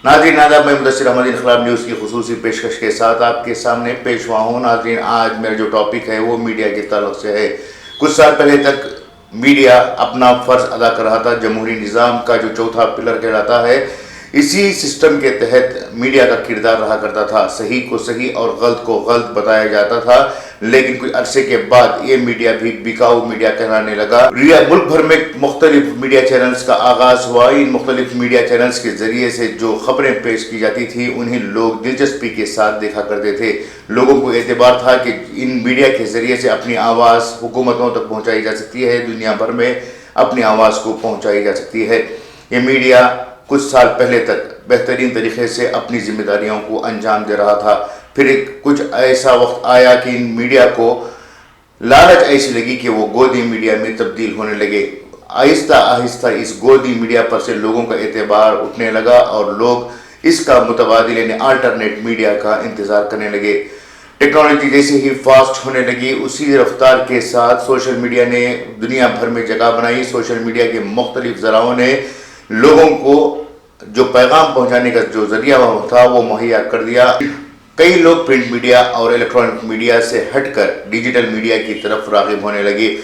ناظرین آداب، میں مدثر احمد انقلاب نیوز کی خصوصی پیشکش کے ساتھ آپ کے سامنے پیش ہوا ہوں۔ ناظرین، آج میرا جو ٹاپک ہے وہ میڈیا کے تعلق سے ہے۔ کچھ سال پہلے تک میڈیا اپنا فرض ادا کر رہا تھا، جمہوری نظام کا جو چوتھا پلر کہلاتا ہے، اسی سسٹم کے تحت میڈیا کا کردار رہا کرتا تھا۔ صحیح کو صحیح اور غلط کو غلط بتایا جاتا تھا، لیکن کچھ عرصے کے بعد یہ میڈیا بھی بکاؤ میڈیا کہلانے لگا۔ ملک بھر میں مختلف میڈیا چینلز کا آغاز ہوا۔ ان مختلف میڈیا چینلز کے ذریعے سے جو خبریں پیش کی جاتی تھی انہیں لوگ دلچسپی کے ساتھ دیکھا کرتے تھے۔ لوگوں کو اعتبار تھا کہ ان میڈیا کے ذریعے سے اپنی آواز حکومتوں تک پہنچائی جا سکتی ہے، دنیا بھر میں اپنی آواز کو پہنچائی جا سکتی ہے۔ یہ میڈیا کچھ سال پہلے تک بہترین طریقے سے اپنی ذمہ داریوں کو انجام دے رہا تھا۔ پھر کچھ ایسا وقت آیا کہ ان میڈیا کو لالچ ایسی لگی کہ وہ گودی میڈیا میں تبدیل ہونے لگے۔ آہستہ آہستہ اس گودی میڈیا پر سے لوگوں کا اعتبار اٹھنے لگا اور لوگ اس کا متبادل یعنی آلٹرنیٹ میڈیا کا انتظار کرنے لگے۔ ٹیکنالوجی جیسے ہی فاسٹ ہونے لگی، اسی رفتار کے ساتھ سوشل میڈیا نے دنیا بھر میں جگہ بنائی۔ سوشل میڈیا کے مختلف ذرائعوں نے لوگوں کو جو پیغام پہنچانے کا جو ذریعہ تھا وہ مہیا کر دیا۔ کئی لوگ پرنٹ میڈیا اور الیکٹرانک میڈیا سے ہٹ کر ڈیجیٹل میڈیا کی طرف راغب ہونے لگے۔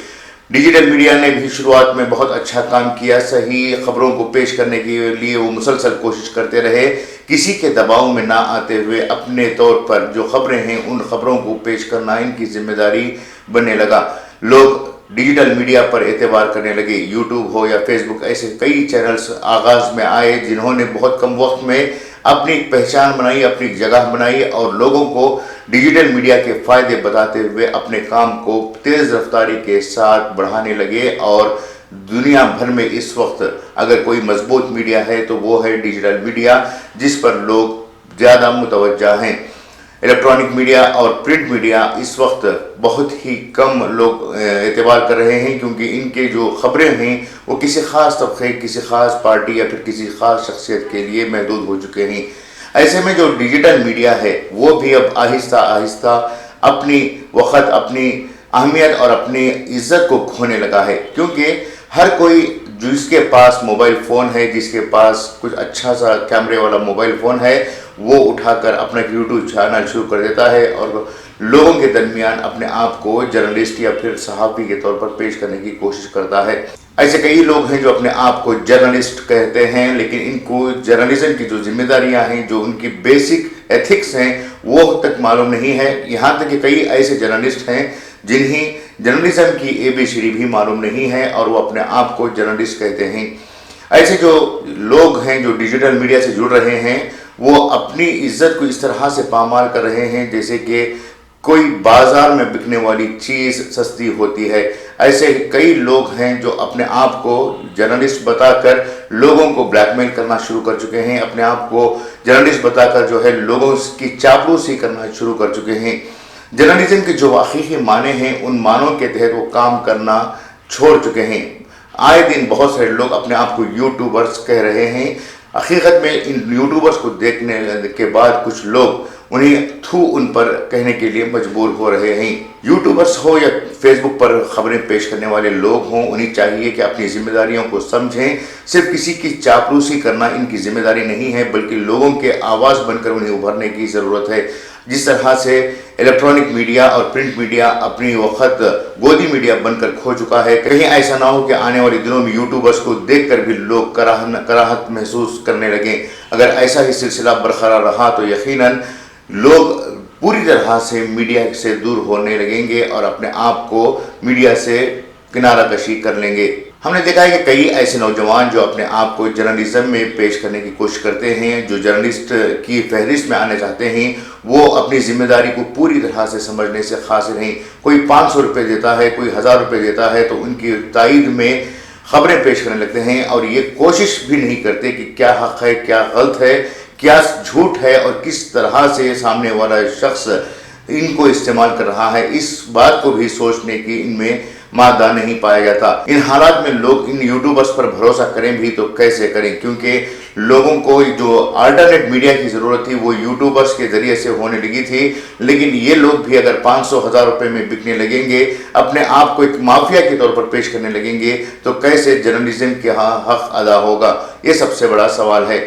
ڈیجیٹل میڈیا نے بھی شروعات میں بہت اچھا کام کیا۔ صحیح خبروں کو پیش کرنے کے لیے وہ مسلسل کوشش کرتے رہے، کسی کے دباؤ میں نہ آتے ہوئے اپنے طور پر جو خبریں ہیں ان خبروں کو پیش کرنا ان کی ذمہ داری بننے لگا۔ لوگ ڈیجیٹل میڈیا پر اعتبار کرنے لگے۔ یوٹیوب ہو یا فیس بک، ایسے کئی چینلز آغاز میں آئے جنہوں نے بہت کم وقت میں اپنی پہچان بنائی، اپنی جگہ بنائی اور لوگوں کو ڈیجیٹل میڈیا کے فائدے بتاتے ہوئے اپنے کام کو تیز رفتاری کے ساتھ بڑھانے لگے۔ اور دنیا بھر میں اس وقت اگر کوئی مضبوط میڈیا ہے تو وہ ہے ڈیجیٹل میڈیا، جس پر لوگ زیادہ متوجہ ہیں۔ الیکٹرانک میڈیا اور پرنٹ میڈیا اس وقت بہت ہی کم لوگ اعتبار کر رہے ہیں، کیونکہ ان کے جو خبریں ہیں وہ کسی خاص طبقے، کسی خاص پارٹی یا پھر کسی خاص شخصیت کے لیے محدود ہو چکے ہیں۔ ایسے میں جو ڈیجیٹل میڈیا ہے وہ بھی اب آہستہ آہستہ اپنی وقت، اپنی اہمیت اور اپنی عزت کو کھونے لگا ہے، کیونکہ ہر کوئی جس کے پاس موبائل فون ہے، جس کے پاس کچھ اچھا سا کیمرے والا موبائل فون ہے، وہ اٹھا کر اپنا یوٹیوب چینل شروع کر دیتا ہے اور لوگوں کے درمیان اپنے آپ کو جرنلسٹ یا پھر صحافی کے طور پر پیش کرنے کی کوشش کرتا ہے۔ ایسے کئی لوگ ہیں جو اپنے آپ کو جرنلسٹ کہتے ہیں، لیکن ان کو جرنلزم کی جو ذمہ داریاں ہیں، جو ان کی بیسک ایتھکس ہیں، وہ تک معلوم نہیں ہے۔ یہاں تک کہ کئی ایسے جرنلسٹ ہیں جنہیں جرنلزم کی ABC بھی معلوم نہیں ہے اور وہ اپنے آپ کو جرنلسٹ کہتے ہیں۔ ایسے جو لوگ ہیں جو ڈیجیٹل میڈیا سے جڑ رہے ہیں، وہ اپنی عزت کو اس طرح سے پامال کر رہے ہیں جیسے کہ کوئی بازار میں بکنے والی چیز سستی ہوتی ہے۔ ایسے کئی لوگ ہیں جو اپنے آپ کو جرنلسٹ بتا کر لوگوں کو بلیک میل کرنا شروع کر چکے ہیں، اپنے آپ کو جرنلسٹ بتا کر جو ہے لوگوں کی چاپلوسی کرنا شروع کر چکے ہیں۔ جرنلزم کے جو حقیقی معنی ہیں ان معنوں کے تحت وہ کام کرنا چھوڑ چکے ہیں۔ آئے دن بہت سارے لوگ اپنے آپ کو یوٹیوبرز کہہ رہے ہیں۔ حقیقت میں ان یوٹیوبرز کو دیکھنے کے بعد کچھ لوگ انہیں ان پر کہنے کے لیے مجبور ہو رہے ہیں۔ یوٹیوبرز ہو یا فیس بک پر خبریں پیش کرنے والے لوگ ہوں، انہیں چاہیے کہ اپنی ذمہ داریوں کو سمجھیں۔ صرف کسی کی چاپلوسی کرنا ان کی ذمہ داری نہیں ہے، بلکہ لوگوں کے آواز بن کر انہیں ابھرنے کی ضرورت ہے۔ جس طرح سے الیکٹرانک میڈیا اور پرنٹ میڈیا اپنی وقت گودی میڈیا بن کر کھو چکا ہے، کہیں ایسا نہ ہو کہ آنے والے دنوں میں یوٹیوبرز کو دیکھ کر بھی لوگ کراہت محسوس کرنے لگیں۔ اگر ایسا ہی سلسلہ برقرار رہا تو یقیناً لوگ پوری طرح سے میڈیا سے دور ہونے لگیں گے اور اپنے آپ کو میڈیا سے کنارہ کشی کر لیں گے۔ ہم نے دیکھا ہے کہ کئی ایسے نوجوان جو اپنے آپ کو جرنلزم میں پیش کرنے کی کوشش کرتے ہیں، جو جرنلسٹ کی فہرست میں آنا چاہتے ہیں، وہ اپنی ذمہ داری کو پوری طرح سے سمجھنے سے قاصر ہیں۔ کوئی 500 روپے دیتا ہے، کوئی 1000 روپے دیتا ہے تو ان کی تائید میں خبریں پیش کرنے لگتے ہیں اور یہ کوشش بھی نہیں کرتے کہ کیا حق ہے، کیا غلط ہے، کیا جھوٹ ہے اور کس طرح سے سامنے والا شخص ان کو استعمال کر رہا ہے۔ اس بات کو بھی سوچنے کی ان میں مادہ نہیں پایا جاتا۔ ان حالات میں لوگ ان یوٹیوبرز پر بھروسہ کریں بھی تو کیسے کریں، کیونکہ لوگوں کو جو آلٹرنیٹ میڈیا کی ضرورت تھی وہ یوٹیوبرز کے ذریعے سے ہونے لگی تھی، لیکن یہ لوگ بھی اگر 500-1000 روپے میں بکنے لگیں گے، اپنے آپ کو ایک مافیا کے طور پر پیش کرنے لگیں گے تو کیسے جرنلزم کے حق ادا ہوگا؟ یہ سب سے بڑا سوال ہے۔